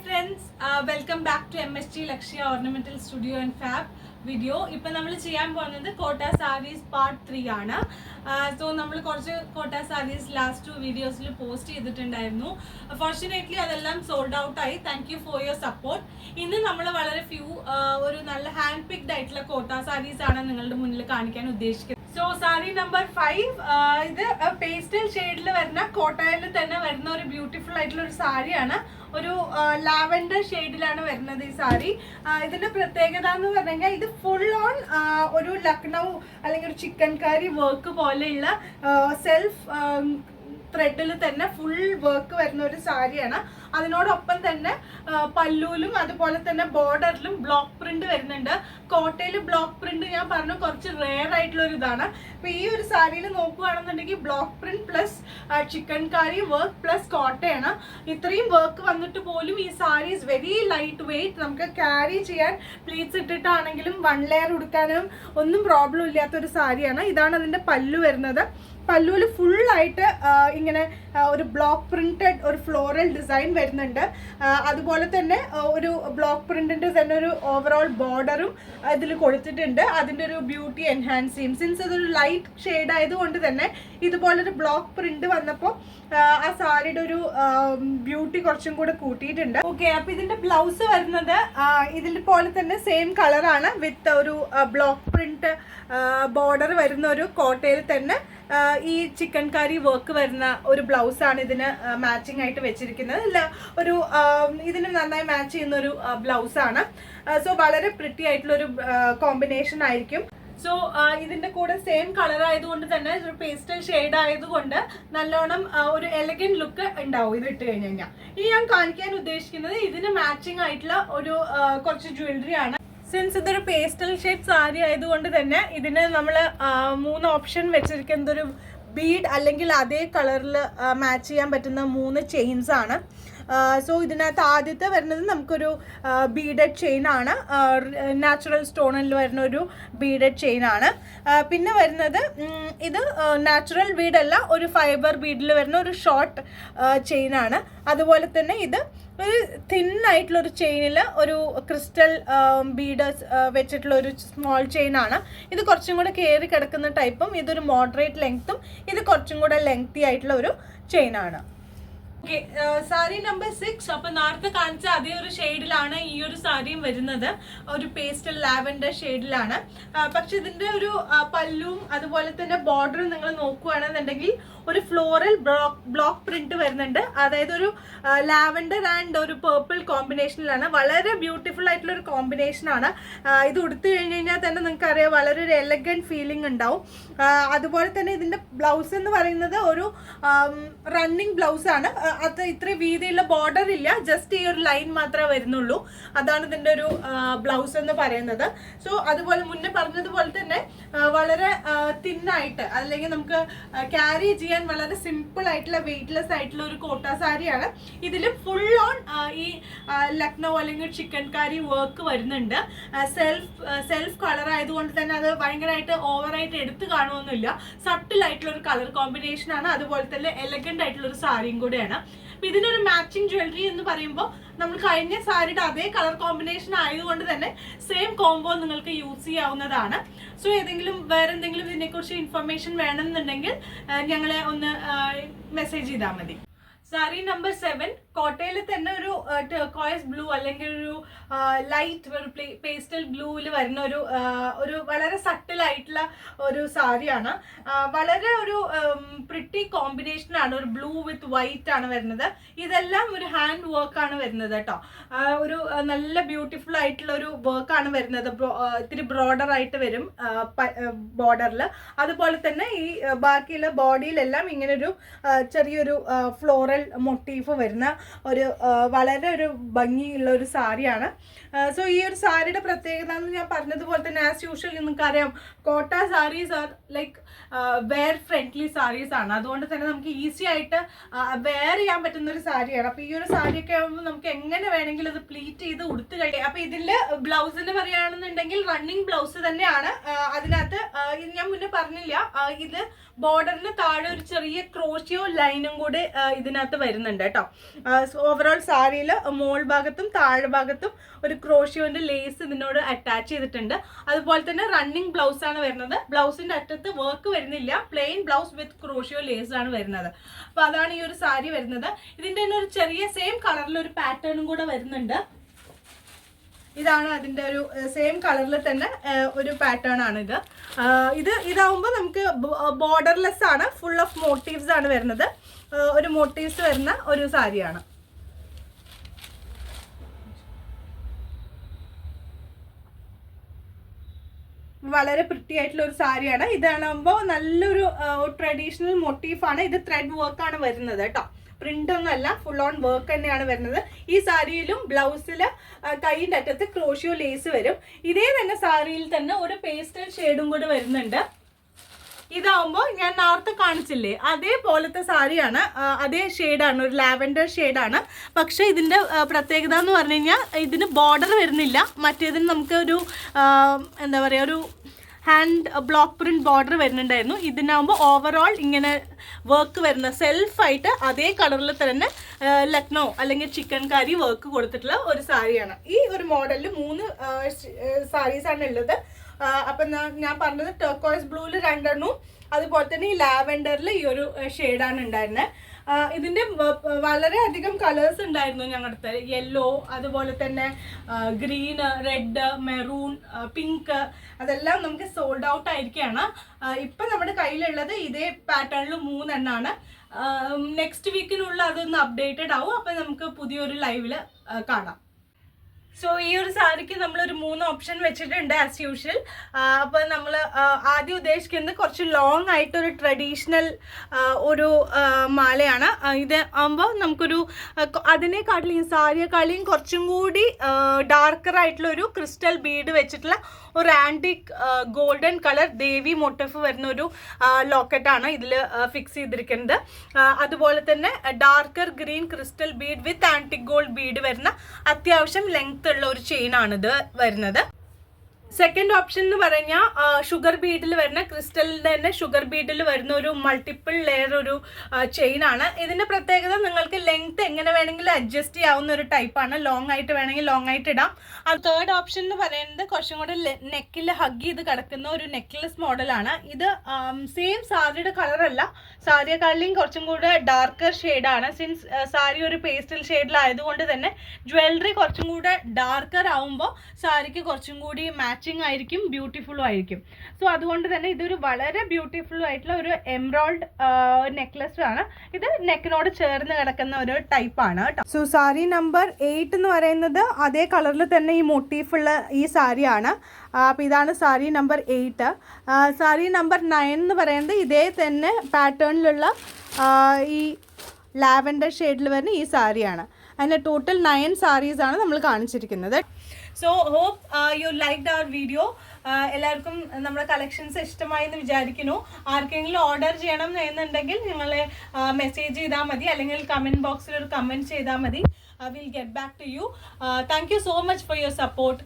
friends, welcome back to MSG Lakshya Ornamental Studio and Fab video. ഇപ്പോൾ നമ്മൾ ചെയ്യാൻ പോകുന്നത് കോട്ട സാരീസ് പാർട്ട് 3 ആണ്. സോ നമ്മൾ കുറച്ച് കോട്ട സാരീസ് ലാസ്റ്റ് 2 വീഡിയോസിൽ പോസ്റ്റ് ചെയ്തിട്ടുണ്ടായിരുന്നു. ഫോർച്യുനേറ്റ്ലി അതെല്ലാം സോൾഡ് ഔട്ട് ആയി. Thank you for your support. ഇന്ന് നമ്മൾ വളരെ ഒരു നല്ല ഹാൻഡ് പിക്ഡ് ആയിട്ടുള്ള കോട്ട സാരീസ് ആണ് നിങ്ങളുടെ മുന്നിൽ കാണിക്കാൻ ഉദ്ദേശിക്കുന്നത്. സോ സാരി നമ്പർ 5 ഇത് പേസ്റ്റൽ ഷെയ്ഡിൽ വരുന്ന കോട്ടയിൽ തന്നെ വരുന്ന ഒരു ബ്യൂട്ടിഫുൾ ആയിട്ടുള്ള ഒരു സാരിയാണ്. ഒരു ലാവൻഡർ ഷെയ്ഡിലാണ് വരുന്നത് ഈ സാരി. ഇതിന്റെ പ്രത്യേകത എന്ന് പറഞ്ഞു കഴിഞ്ഞാൽ ഇത് ഫുൾ ഓൺ ഒരു ലക്നൗ അല്ലെങ്കിൽ ഒരു ചിക്കൻ കറി വർക്ക് പോലെയുള്ള സെൽഫ് ത്രെഡിൽ തന്നെ ഫുൾ വർക്ക് വരുന്ന ഒരു സാരിയാണ്. അതിനോടൊപ്പം തന്നെ പല്ലൂലും അതുപോലെ തന്നെ ബോർഡറിലും ബ്ലോക്ക് പ്രിന്റ് വരുന്നുണ്ട്. കോട്ടയിൽ ബ്ലോക്ക് പ്രിന്റ് ഞാൻ പറഞ്ഞു കുറച്ച് റെയർ ആയിട്ടുള്ള ഒരു ഇതാണ്. അപ്പൊ ഈ ഒരു സാരിയിൽ നോക്കുകയാണെന്നുണ്ടെങ്കിൽ block print plus chikankari work plus കോട്ടയാണ്. ഇത്രയും വർക്ക് വന്നിട്ട് പോലും ഈ sari is very light weight. നമുക്ക് ക്യാരി ചെയ്യാൻ പ്ലീറ്റ്സ് ഇട്ടിട്ടാണെങ്കിലും 1 ലെയർ ഉടുക്കാനും ഒന്നും പ്രോബ്ലം ഇല്ലാത്തൊരു സാരിയാണ്. ഇതാണ് അതിന്റെ പല്ലു വരുന്നത്. പല്ലുവിൽ ഫുള്ളായിട്ട് ഇങ്ങനെ ഒരു ബ്ലോക്ക് പ്രിന്റഡ് ഒരു ഫ്ലോറൽ ഡിസൈൻ വരുന്നുണ്ട്. അതുപോലെ തന്നെ ഒരു ബ്ലോക്ക് പ്രിന്റിന്റെ തന്നെ ഒരു ഓവറോൾ ബോർഡറും ഇതിൽ കൊടുത്തിട്ടുണ്ട്. അതിൻ്റെ ഒരു ബ്യൂട്ടി എൻഹാൻസ് ചെയ്യും. സിൻസ് ഇതൊരു ലൈറ്റ് ഷെയ്ഡ് ആയതുകൊണ്ട് തന്നെ ഇതുപോലൊരു ബ്ലോക്ക് പ്രിന്റ് വന്നപ്പോൾ ആ സാരിയുടെ ഒരു ബ്യൂട്ടി കുറച്ചും കൂടെ കൂട്ടിയിട്ടുണ്ട്. ഓക്കെ, അപ്പൊ ഇതിന്റെ ബ്ലൗസ് വരുന്നത് ഇതിൽ പോലെ തന്നെ സെയിം കളറാണ് വിത്ത് ഒരു ബ്ലോക്ക് പ്രിന്റ് ബോർഡർ വരുന്ന ഒരു കോട്ടയിൽ തന്നെ ഈ ചിക്കൻ കറി വർക്ക് വരുന്ന ഒരു ബ്ലൗസാണ് ഇതിന് മാച്ചിങ് ആയിട്ട് വെച്ചിരിക്കുന്നത്. അല്ല, ഒരു ഇതിന് നന്നായി മാച്ച് ചെയ്യുന്ന ഒരു ബ്ലൗസാണ്. സോ വളരെ പ്രിറ്റി ആയിട്ടുള്ള ഒരു കോമ്പിനേഷൻ ആയിരിക്കും. സോ ഇതിന്റെ കൂടെ സെയിം കളർ ആയതുകൊണ്ട് തന്നെ ഒരു പേസ്റ്റൽ ഷെയ്ഡ് ആയതുകൊണ്ട് നല്ലോണം ഒരു എലഗന്റ് ലുക്ക് ഉണ്ടാവും ഇത് ഇട്ട് കഴിഞ്ഞ് കഴിഞ്ഞാൽ. ഇനി ഞാൻ കാണിക്കാൻ ഉദ്ദേശിക്കുന്നത് ഇതിന് മാച്ചിങ് ആയിട്ടുള്ള ഒരു കുറച്ച് ജ്വല്ലറി ആണ്. സിൻസ് ഇതൊരു പേസ്റ്റൽ ഷെയ്ഡ് സാരി ആയതുകൊണ്ട് തന്നെ ഇതിന് നമ്മൾ 3 ഓപ്ഷൻ വെച്ചിരിക്കുന്നത് ഒരു ബീഡ് അല്ലെങ്കിൽ അതേ കളറിൽ മാച്ച് ചെയ്യാൻ പറ്റുന്ന 3 ചെയിൻസ് ആണ്. സോ ഇതിനകത്ത് ആദ്യത്തെ വരുന്നത് നമുക്കൊരു ബീഡഡ് ചെയിൻ ആണ്. നാച്ചുറൽ സ്റ്റോണിൽ വരുന്ന ഒരു ബീഡഡ് ചെയിൻ ആണ്. പിന്നെ വരുന്നത് ഇത് നാച്ചുറൽ ബീഡല്ല, ഒരു ഫൈബർ ബീഡിൽ വരുന്ന ഒരു ഷോർട്ട് ചെയിൻ ആണ്. അതുപോലെ തന്നെ ഇത് ഒരു തിന്നായിട്ടുള്ള ഒരു ചെയിനിൽ ഒരു ക്രിസ്റ്റൽ ബീഡേഴ്സ് വെച്ചിട്ടുള്ള ഒരു സ്മോൾ ചെയിൻ ആണ്. ഇത് കുറച്ചും കൂടെ കയറി കിടക്കുന്ന ടൈപ്പും ഇതൊരു മോഡറേറ്റ് ലെങ്ത്തും ഇത് കുറച്ചും കൂടെ ലെങ്തി ആയിട്ടുള്ള ഒരു ചെയിൻ ആണ്. Okay, sari number 6. അപ്പൊ നേരത്തെ കാണിച്ച അതേ ഒരു ഷെയ്ഡിലാണ് ഈ ഒരു സാരിയും വരുന്നത്. ഒരു പേസ്റ്റൽ ലാവൻഡർ ഷെയ്ഡിലാണ്. പക്ഷെ ഇതിന്റെ ഒരു പല്ലും അതുപോലെ തന്നെ ബോർഡറും നിങ്ങൾ നോക്കുകയാണെന്നുണ്ടെങ്കിൽ ഒരു ഫ്ലോറൽ ബ്ലോക്ക് പ്രിന്റ് വരുന്നുണ്ട്. അതായത് ഒരു ലാവൻഡർ ആൻഡ് ഒരു പേർപ്പിൾ കോമ്പിനേഷനിലാണ്. വളരെ ബ്യൂട്ടിഫുൾ ആയിട്ടുള്ള ഒരു കോമ്പിനേഷൻ ആണ്. ഇത് ഉടുത്തു കഴിഞ്ഞ് കഴിഞ്ഞാൽ തന്നെ നിങ്ങൾക്ക് അറിയാം വളരെ ഒരു എലഗന്റ് ഫീലിംഗ് ഉണ്ടാവും. അതുപോലെ തന്നെ ഇതിന്റെ ബ്ലൗസ് എന്ന് പറയുന്നത് ഒരു റണ്ണിങ് ബ്ലൗസ് ആണ്. അത് ഇത്രയും വീതിയുള്ള ബോർഡർ ഇല്ല, ജസ്റ്റ് ഈ ഒരു ലൈൻ മാത്രമേ വരുന്നുള്ളൂ. അതാണ് ഇതിന്റെ ഒരു ബ്ലൗസ് എന്ന് പറയുന്നത്. സോ അതുപോലെ മുന്നേ പറഞ്ഞതുപോലെ തന്നെ വളരെ തിന്നായിട്ട് അല്ലെങ്കിൽ നമുക്ക് ക്യാരി ചെയ്യാൻ വളരെ സിമ്പിൾ ആയിട്ടുള്ള വെയിറ്റ്ലെസ് ആയിട്ടുള്ള ഒരു കോട്ട സാരിയാണ്. ഇതിൽ ഫുൾ ഓൺ ഈ ലക്നൗ അല്ലെങ്കിൽ ചിക്കൻ കാരി വർക്ക് വരുന്നുണ്ട്. സെൽഫ് കളർ ആയതുകൊണ്ട് തന്നെ അത് ഭയങ്കരമായിട്ട് ഓവറായിട്ട് എടുത്ത് കാണുമൊന്നുമില്ല. സട്ടിൽ ആയിട്ടുള്ള ഒരു കളർ കോമ്പിനേഷൻ ആണ്. അതുപോലെ തന്നെ എലഗന്റ് ആയിട്ടുള്ള ഒരു സാരിയും കൂടെയാണ്. അപ്പൊ ഇതിനൊരു മാച്ചിങ് ജ്വല്ലറി എന്ന് പറയുമ്പോൾ നമ്മൾ കഴിഞ്ഞ സാരിയുടെ അതേ കളർ കോമ്പിനേഷൻ ആയതുകൊണ്ട് തന്നെ സെയിം കോംബോ നിങ്ങൾക്ക് യൂസ് ചെയ്യാവുന്നതാണ്. സോ വേറെ എന്തെങ്കിലും ഇതിനെക്കുറിച്ച് ഇൻഫർമേഷൻ വേണമെന്നുണ്ടെങ്കിൽ ഞങ്ങളെ ഒന്ന് മെസ്സേജ് ചെയ്താൽ മതി. സാരി നമ്പർ 7 കോട്ടയിൽ തന്നെ ഒരു ടർക്കോയ്സ് ബ്ലൂ അല്ലെങ്കിൽ ഒരു ലൈറ്റ് ഒരു പേസ്റ്റൽ ബ്ലൂവിൽ വരുന്ന ഒരു വളരെ സട്ടിൽ ആയിട്ടുള്ള ഒരു സാരിയാണ്. വളരെ ഒരു പ്രിറ്റി കോമ്പിനേഷനാണ്. ഒരു ബ്ലൂ വിത്ത് വൈറ്റ് ആണ് വരുന്നത്. ഇതെല്ലാം ഒരു ഹാൻഡ് വർക്കാണ് വരുന്നത് കേട്ടോ. ഒരു നല്ല ബ്യൂട്ടിഫുൾ ആയിട്ടുള്ള ഒരു വർക്കാണ് വരുന്നത്. ഇത്തിരി ബ്രോഡർ ആയിട്ട് വരും ബോർഡറിൽ. അതുപോലെ തന്നെ ഈ ബാക്കിയുള്ള ബോഡിയിലെല്ലാം ഇങ്ങനെ ഒരു ചെറിയൊരു ഫ്ലോറൽ മോട്ടീഫ് വരുന്ന ഒരു വളരെ ഒരു ഭംഗിയുള്ള ഒരു സാരിയാണ്. സോ ഈ ഒരു സാരിയുടെ പ്രത്യേകത എന്ന് ഞാൻ പറഞ്ഞതുപോലെ തന്നെ ആസ് യൂഷ്വൽ നിങ്ങൾക്കറിയാം Kota saris are like wear friendly saris ആണ്. അതുകൊണ്ട് തന്നെ നമുക്ക് ഈസി ആയിട്ട് വെയർ ചെയ്യാൻ പറ്റുന്ന ഒരു സാരിയാണ്. അപ്പൊ ഈ ഒരു സാരിയൊക്കെ ആകുമ്പോൾ നമുക്ക് എങ്ങനെ വേണമെങ്കിലും ഇത് പ്ലീറ്റ് ചെയ്ത് ഉടുത്ത് കഴിയും. അപ്പൊ ഇതില് ബ്ലൗസിന് പറയുകയാണെന്നുണ്ടെങ്കിൽ റണ്ണിങ് ബ്ലൗസ് തന്നെയാണ്. അതിനകത്ത് ഞാൻ മുന്നേ പറഞ്ഞില്ല, ഇത് ബോർഡറിന് താഴെ ഒരു ചെറിയ ക്രോഷിയോ ലൈനും കൂടി ഇതിനകത്ത് വരുന്നുണ്ട് കേട്ടോ. ഓവറോൾ സാരി സാരിയിൽ മോൾ ഭാഗത്തും താഴെ ഭാഗത്തും ഒരു ക്രോഷ്യോന്റെ ലേസ് ഇതിനോട് അറ്റാച്ച് ചെയ്തിട്ടുണ്ട്. അതുപോലെ തന്നെ റണ്ണിങ് ബ്ലൗസ് ആണ് വരുന്നത്. ബ്ലൗസിന്റെ അറ്റത്ത് വർക്ക് വരുന്നില്ല, plain blouse with crochet lace ആണ് വരുന്നത്. അപ്പൊ അതാണ് ഈ ഒരു സാരി വരുന്നത്. ഇതിന്റെ തന്നെ ഒരു ചെറിയ സെയിം കളറിൽ ഒരു പാറ്റേണും കൂടെ വരുന്നുണ്ട്. ഇതാണ് അതിൻ്റെ ഒരു സെയിം കളറിൽ തന്നെ ഒരു പാറ്റേൺ ആണ് ഇതാവുമ്പോൾ നമുക്ക് ബോർഡർലെസ് ആണ്, ഫുൾ ഓഫ് മോട്ടീവ്സ് ആണ് വരുന്നത്. ഒരു മോട്ടീവ്സ് വരുന്ന ഒരു സാരിയാണ്. വളരെ പ്രിറ്റി ആയിട്ടുള്ള ഒരു സാരിയാണ്. ഇതാകുമ്പോൾ നല്ലൊരു ട്രഡീഷണൽ മോട്ടീഫാണ്. ഇത് ത്രെഡ് വർക്കാണ് വരുന്നത് കേട്ടോ, പ്രിന്റ് ഒന്നല്ല, ഫുൾ ഓൺ വർക്ക് തന്നെയാണ് വരുന്നത്. ഈ സാരിയിലും ബ്ലൗസിൽ കൈയിൻ്റെ അറ്റത്ത് ക്രോഷ്യോ ലേസ് വരും. ഇതേ തന്നെ സാരിയിൽ തന്നെ ഒരു പേസ്റ്റൽ ഷെയ്ഡും കൂടി വരുന്നുണ്ട്. ഇതാവുമ്പോൾ ഞാൻ നേരത്തെ കാണിച്ചില്ലേ അതേപോലത്തെ സാരിയാണ്, അതേ ഷെയ്ഡാണ്, ഒരു ലാവൻഡർ ഷെയ്ഡാണ്. പക്ഷേ ഇതിൻ്റെ പ്രത്യേകത എന്ന് പറഞ്ഞു കഴിഞ്ഞാൽ ഇതിന് ബോർഡർ വരുന്നില്ല. മറ്റേതിന് നമുക്ക് ഒരു എന്താ പറയുക, ഒരു ഹാൻഡ് ബ്ലോക്ക് പ്രിന്റ് ബോർഡർ വരുന്നുണ്ടായിരുന്നു. ഇതിനാകുമ്പോൾ ഓവറോൾ ഇങ്ങനെ വർക്ക് വരുന്ന സെൽഫായിട്ട് അതേ കളറിൽ തന്നെ ലക്നോ അല്ലെങ്കിൽ ചിക്കൻ കറി വർക്ക് കൊടുത്തിട്ടുള്ള ഒരു സാരിയാണ്. ഈ ഒരു മോഡലിൽ 3 സാരീസാണ് ഉള്ളത്. അപ്പം ഞാൻ പറഞ്ഞത് ടർക്കോയ്സ് ബ്ലൂവിൽ 2 അതുപോലെ തന്നെ ഈ ലാവൻഡറിൽ ഈ ഒരു ഷെയ്ഡാണ് ഉണ്ടായിരുന്നത്. ഇതിൻ്റെ വളരെയധികം കളേഴ്സ് ഉണ്ടായിരുന്നു ഞങ്ങളുടെ യെല്ലോ, അതുപോലെ തന്നെ ഗ്രീന്, റെഡ്, മെറൂൺ, പിങ്ക്, അതെല്ലാം നമുക്ക് സോൾഡ് ഔട്ട് ആയിരിക്കുകയാണ്. ഇപ്പം നമ്മുടെ കയ്യിലുള്ളത് ഇതേ പാറ്റേണിൽ 3 എണ്ണമാണ്. നെക്സ്റ്റ് വീക്കിനുള്ള അതൊന്ന് അപ്ഡേറ്റഡ് ആവും. അപ്പം നമുക്ക് പുതിയൊരു ലൈവിൽ കാണാം. സോ ഈ ഒരു സാരിക്ക് നമ്മളൊരു 3 ഓപ്ഷൻ വെച്ചിട്ടുണ്ട് ആസ് യൂഷ്വൽ. അപ്പോൾ നമ്മൾ ആദ്യം ഉദ്ദേശിക്കുന്നത് കുറച്ച് ലോങ് ആയിട്ടൊരു ട്രഡീഷണൽ ഒരു മാലയാണ്. ഇത് ആകുമ്പോൾ നമുക്കൊരു അതിനെക്കാട്ടിലും സാരിയെക്കാളിയും കുറച്ചും കൂടി ഡാർക്കർ ആയിട്ടുള്ളൊരു ക്രിസ്റ്റൽ ബീഡ് വെച്ചിട്ടുള്ള ഒരു ആൻറ്റിക് ഗോൾഡൻ കളർ ദേവി മോട്ടീഫ് വരുന്ന ഒരു ലോക്കറ്റാണ് ഇതിൽ ഫിക്സ് ചെയ്തിരിക്കുന്നത്. അതുപോലെ തന്നെ ഡാർക്കർ ഗ്രീൻ ക്രിസ്റ്റൽ ബീഡ് വിത്ത് ആൻറ്റിക് ഗോൾഡ് ബീഡ് വരുന്ന അത്യാവശ്യം ലെങ്ത് ഉള്ള ഒരു ചെയിൻ ആണ് ഇത് വരുന്നത്. സെക്കൻഡ് ഓപ്ഷൻ എന്ന് പറഞ്ഞാൽ ഷുഗർ ബീഡിൽ വരുന്ന ക്രിസ്റ്റലിൻ്റെ തന്നെ ഷുഗർ ബീഡിൽ വരുന്ന ഒരു മൾട്ടിപ്പിൾ ലെയർ ഒരു ചെയിൻ ആണ്. ഇതിൻ്റെ പ്രത്യേകത നിങ്ങൾക്ക് ലെങ്ത് എങ്ങനെ വേണമെങ്കിലും അഡ്ജസ്റ്റ് ചെയ്യാവുന്ന ഒരു ടൈപ്പാണ്. ലോങ് ആയിട്ട് വേണമെങ്കിൽ ലോങ് ആയിട്ട് ഇടാം. അത് തേർഡ് ഓപ്ഷൻ എന്ന് പറയുന്നത് കുറച്ചും കൂടെ നെക്കിൽ ഹഗ് ചെയ്ത് കിടക്കുന്ന ഒരു നെക്ലസ് മോഡലാണ്. ഇത് സെയിം സാരിയുടെ കളറല്ല, സാരിയെക്കാളിലും കുറച്ചും കൂടെ ഡാർക്കർ ഷെയ്ഡാണ്. സിൻസ് സാരി ഒരു പേസ്റ്റൽ ഷെയ്ഡിലായതുകൊണ്ട് തന്നെ ജ്വല്ലറി കുറച്ചും കൂടെ ഡാർക്കർ ആവുമ്പോൾ സാരിക്ക് കുറച്ചും കൂടി മാച്ചിങ് ആയിരിക്കും, ബ്യൂട്ടിഫുള്ളും ആയിരിക്കും. സോ അതുകൊണ്ട് തന്നെ ഇതൊരു വളരെ ബ്യൂട്ടിഫുൾ ആയിട്ടുള്ള ഒരു എംബ്രോയിഡ് നെക്ലസ് ആണ്. ഇത് നെക്കിനോട് ചേർന്ന് കിടക്കുന്ന ഒരു ടൈപ്പാണ് കേട്ടോ. സോ സാരി നമ്പർ 8 എന്ന് പറയുന്നത് അതേ കളറിൽ തന്നെ ഈ മോട്ടീഫുള്ള ഈ സാരിയാണ്. അപ്പോൾ ഇതാണ് സാരി നമ്പർ 8. സാരി നമ്പർ 9 എന്ന് പറയുന്നത് ഇതേ തന്നെ പാറ്റേണിലുള്ള ഈ ലാവൻഡർ ഷെയ്ഡിൽ വരുന്ന ഈ സാരിയാണ്. അതിൻ്റെ ടോട്ടൽ 9 സാരീസാണ് നമ്മൾ കാണിച്ചിരിക്കുന്നത്. So hope you liked our video. എല്ലാവർക്കും നമ്മുടെ കളക്ഷൻസ് ഇഷ്ടമായി എന്ന് വിചാരിക്കുന്നു. ആർക്കെങ്കിലും ഓർഡർ ചെയ്യണം എന്നുണ്ടെങ്കിൽ നിങ്ങളെ മെസ്സേജ് ചെയ്താൽ മതി, അല്ലെങ്കിൽ കമൻറ്റ് ബോക്സിൽ ഒരു കമൻറ്റ് ചെയ്താൽ മതി. Will get back to you. Thank you so much for your support.